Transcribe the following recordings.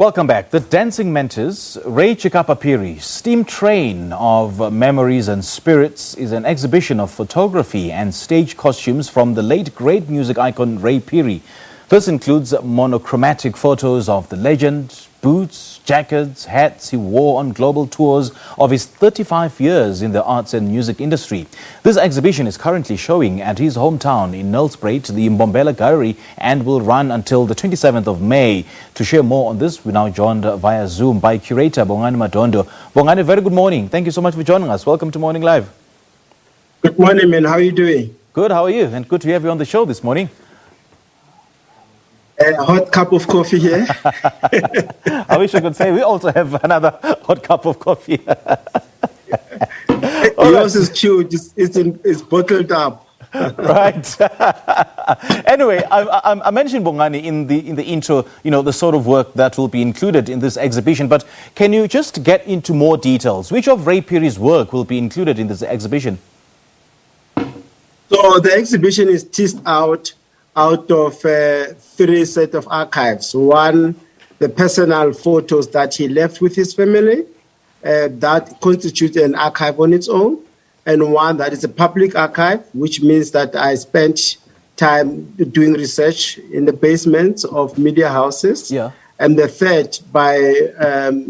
Welcome back. The Dancing Mantis, Ray Chikapa Phiri, Steam Train of Memories and Spirits is an exhibition of photography and stage costumes from the late great music icon Ray Phiri. This includes monochromatic photos of the legend, boots, jackets, hats he wore on global tours of his 35 years in the arts and music industry. This exhibition is currently showing at his hometown in Nelspruit, the Mbombela Gallery, and will run until the 27th of May. To share more on this, we're now joined via Zoom by curator Bongani Madondo. Bongani, very good morning. Thank you so much for joining us. Welcome to Morning Live. Good morning, man. How are you doing? Good, how are you? And good to have you on the show this morning. A hot cup of coffee here. I wish I could say we also have another hot cup of coffee. Yours is chilled. It's bottled up. Right. Anyway, I mentioned Bongani in the intro, the sort of work that will be included in this exhibition. But can you just get into more details? Which of Ray Phiri's work will be included in this exhibition? So the exhibition is teased out of 3 sets of archives. One, the personal photos that he left with his family, that constitutes an archive on its own, and one that is a public archive, which means that I spent time doing research in the basements of media houses. Yeah. And the third by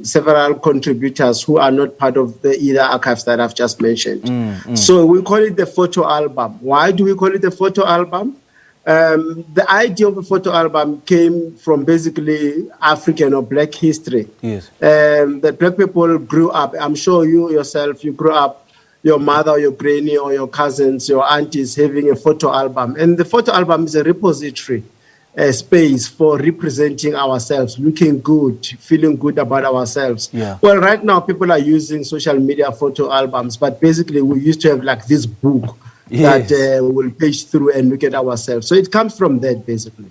several contributors who are not part of the either archives that I've just mentioned. So we call it the photo album. Why do we call it the photo album? The idea of a photo album came from basically African or Black history. Yes. The Black people grew up. I'm sure you yourself, you grew up, your mother, or your granny, or your cousins, your aunties having a photo album. And the photo album is a repository space for representing ourselves, looking good, feeling good about ourselves. Yeah. Well, right now people are using social media photo albums, but basically we used to have like this book. Yes. That we'll page through and look at ourselves. So it comes from that, basically.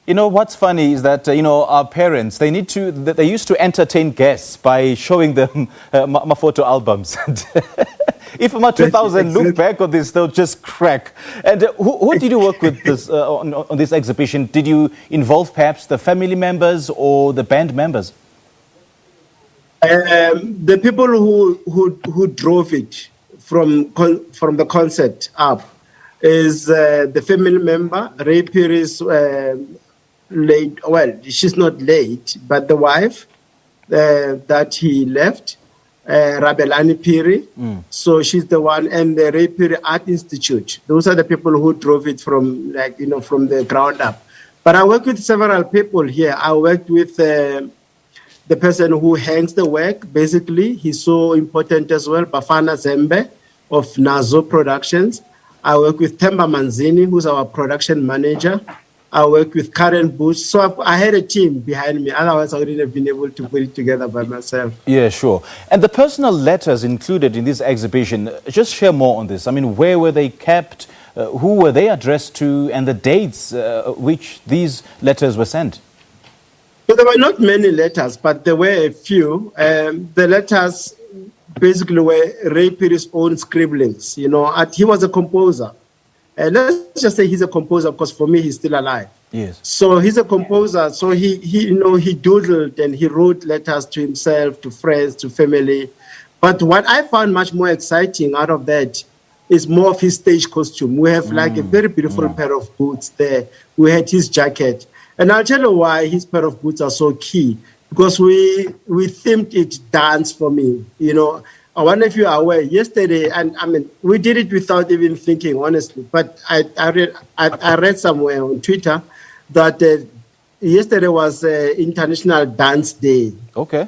What's funny is that, our parents, they used to entertain guests by showing them my photo albums. If my 2000 look back on this, they'll just crack. And who did you work with this on this exhibition? Did you involve perhaps the family members or the band members? The people who drove it from the concept up is the family member. Ray Phiri's late, well, she's not late, but the wife that he left, Bongani Phiri. So she's the one, and the Ray Phiri Art Institute. Those are the people who drove it from from the ground up. But I worked with several people here. I worked with the person who hangs the work. Basically, he's so important as well, Bafana Zembe of Nazo Productions. I work with Themba Manzini, who's our production manager. I work with Karen Bush. So I had a team behind me. Otherwise, I wouldn't have been able to put it together by myself. Yeah, sure. And the personal letters included in this exhibition, just share more on this. I mean, where were they kept? Who were they addressed to? And the dates which these letters were sent? So there were not many letters, but there were a few. The letters basically were Ray Phiri's own scribblings. He was a composer. Let's just say he's a composer because for me he's still alive. Yes. So he's a composer. So he doodled and he wrote letters to himself, to friends, to family. But what I found much more exciting out of that is more of his stage costume. We have like a very beautiful pair of boots there. We had his jacket. And I'll tell you why his pair of boots are so key. Because we themed it dance for me. I wonder if you are aware, yesterday, and I mean, we did it without even thinking, honestly. But I read somewhere on Twitter that yesterday was International Dance Day. Okay.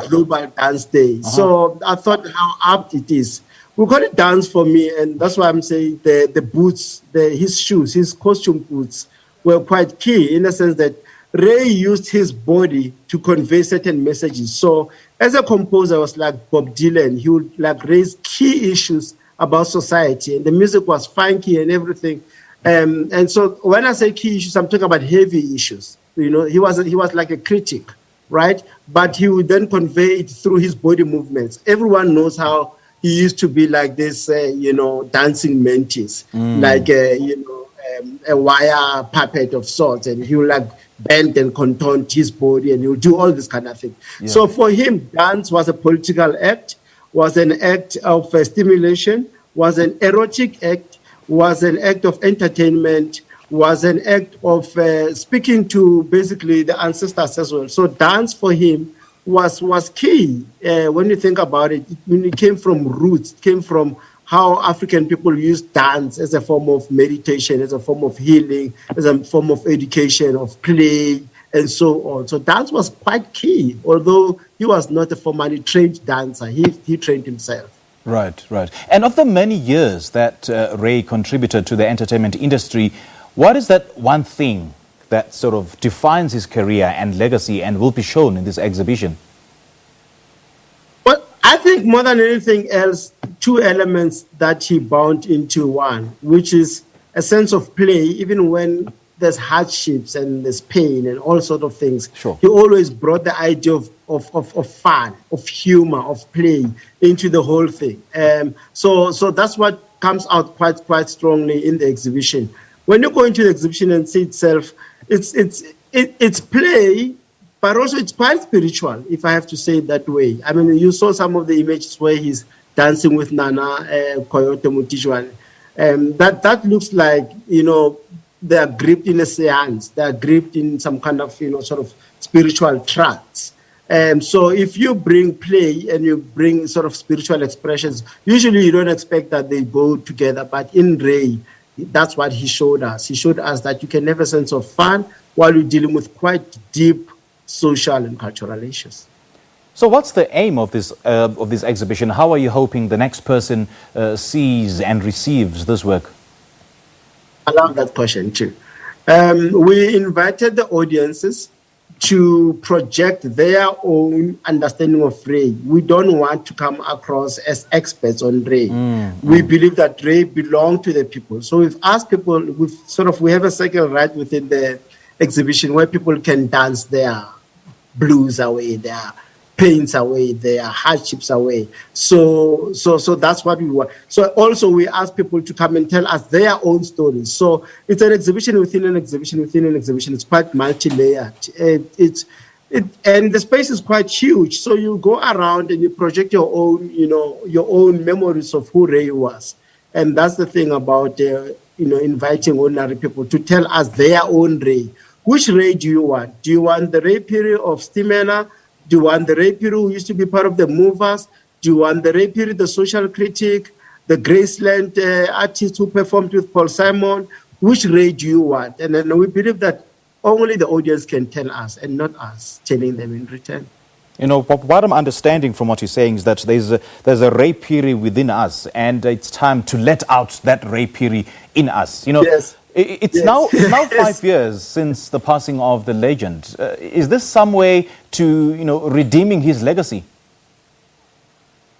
Global Dance Day. So I thought how apt it is. We call it dance for me, and that's why I'm saying the boots, his shoes, his costume boots were quite key in the sense that Ray used his body to convey certain messages. So as a composer, I was like Bob Dylan. He would like raise key issues about society, and the music was funky and everything. And so when I say key issues, I'm talking about heavy issues. He was like a critic, right? But he would then convey it through his body movements. Everyone knows how he used to be like this, dancing mantis, like a wire puppet of sorts, and he would like bend and contort his body, and he'll do all this kind of thing. Yeah. So for him, dance was a political act, was an act of stimulation, was an erotic act, was an act of entertainment, was an act of speaking to basically the ancestors as well. So dance for him was key. When you think about it, it came from roots, it came from how African people use dance as a form of meditation, as a form of healing, as a form of education, of play, and so on. So dance was quite key, although he was not a formally trained dancer. He trained himself. Right, right. And of the many years that Ray contributed to the entertainment industry, what is that one thing that sort of defines his career and legacy and will be shown in this exhibition? Well, I think more than anything else, two elements that he bound into one, which is a sense of play, even when there's hardships and there's pain and all sort of things. Sure. He always brought the idea of fun, of humor, of play into the whole thing. So that's what comes out quite strongly in the exhibition. When you go into the exhibition and see itself, it's play, but also it's quite spiritual, if I have to say it that way. I mean, you saw some of the images where he's dancing with Nana Coyote Mutijwane. That looks like, they are gripped in a seance. They are gripped in some kind of, sort of spiritual trance. So if you bring play and you bring sort of spiritual expressions, usually you don't expect that they go together. But in Ray, that's what he showed us. He showed us that you can have a sense of fun while you're dealing with quite deep social and cultural issues. So what's the aim of this exhibition? How are you hoping the next person sees and receives this work? I love that question too. We invited the audiences to project their own understanding of Ray. We don't want to come across as experts on Ray. We believe that Ray belongs to the people. So we've asked people, we have a circle right within the exhibition where people can dance their blues away, their pains away, their hardships away. So that's what we want. So also we ask people to come and tell us their own stories. So it's an exhibition within an exhibition within an exhibition. It's quite multi-layered. And the space is quite huge. So you go around and you project your own memories of who Ray was. And that's the thing about inviting ordinary people to tell us their own Ray. Which Ray do you want? Do you want the Ray Phiri of Stimela? Do you want the Ray Phiri who used to be part of the Movers? Do you want the Ray Phiri, the social critic, the Graceland artist who performed with Paul Simon? Which Ray do you want? And then we believe that only the audience can tell us and not us telling them in return. What I'm understanding from what you're saying is that there's a Ray Phiri within us, and it's time to let out that Ray Phiri in us. Yes. It's now 5 years since the passing of the legend. Is this some way to, redeeming his legacy?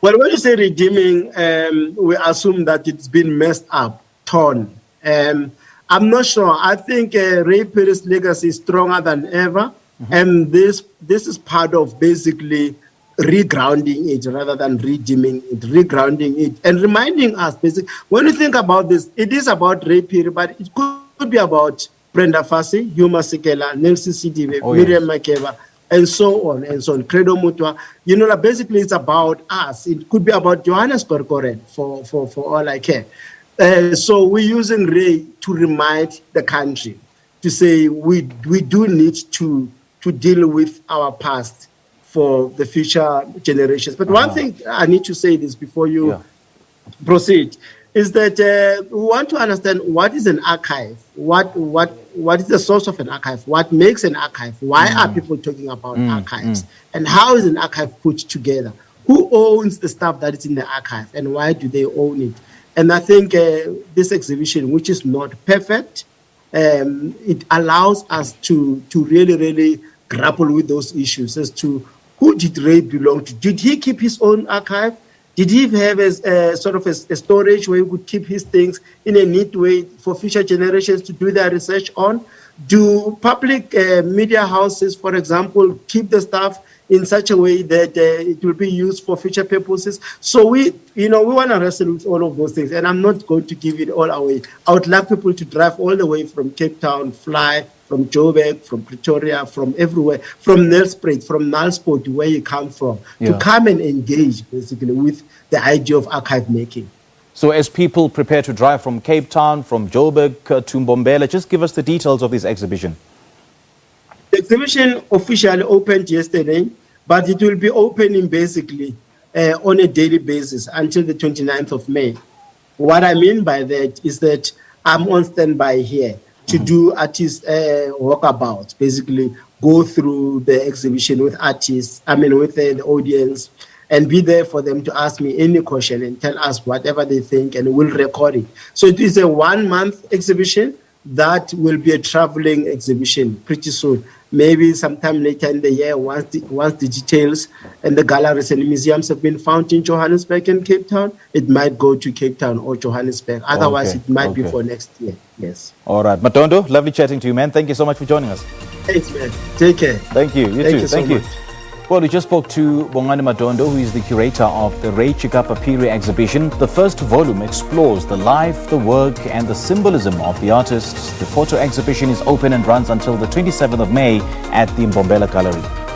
Well, when you say redeeming, we assume that it's been messed up, torn. I'm not sure. I think Ray Phiri's legacy is stronger than ever. And this is part of basically regrounding it rather than redeeming it, regrounding it, and reminding us, basically, when you think about this, it is about Ray Phiri, but it could be about Brenda Fassie, Huma Sikela, Nelson Sidibe, Miriam Makeba, and so on and so on, Credo Mutwa. Basically it's about us. It could be about Johannes Korkoren for all I care. So we're using Ray to remind the country, to say we do need to deal with our past for the future generations. But one thing I need to say this before you proceed is that we want to understand what is an archive, what is the source of an archive, what makes an archive, why are people talking about archives, and how is an archive put together, who owns the stuff that is in the archive, and why do they own it. And I think this exhibition, which is not perfect, it allows us to really grapple with those issues as to who did Ray belong to? Did he keep his own archive? Did he have a sort of a storage where he could keep his things in a neat way for future generations to do their research on? Do public media houses, for example, keep the stuff in such a way that it will be used for future purposes? So we want to wrestle with all of those things, and I'm not going to give it all away. I would like people to drive all the way from Cape Town, fly from Joburg, from Pretoria, from everywhere, from Nelspruit, from Nelspruit, where you come from, to come and engage basically with the idea of archive making. So as people prepare to drive from Cape Town, from Joburg to Mbombela, just give us the details of this exhibition. The exhibition officially opened yesterday, but it will be opening basically on a daily basis until the 29th of May. What I mean by that is that I'm on standby here to do artist walkabouts, basically go through the exhibition with artists, with the audience, and be there for them to ask me any question and tell us whatever they think, and we'll record it. So it is a 1-month exhibition that will be a traveling exhibition pretty soon. Maybe sometime later in the year, once the details and the galleries and museums have been found in Johannesburg and Cape Town, it might go to Cape Town or Johannesburg. Otherwise, it might be for next year. Yes. All right. Madondo, lovely chatting to you, man. Thank you so much for joining us. Thanks, man. Take care. Thank you. You too. Thank you. Well, we just spoke to Bongani Madondo, who is the curator of the Ray Chikapa Phiri exhibition. The first volume explores the life, the work, and the symbolism of the artists. The photo exhibition is open and runs until the 27th of May at the Mbombela Gallery.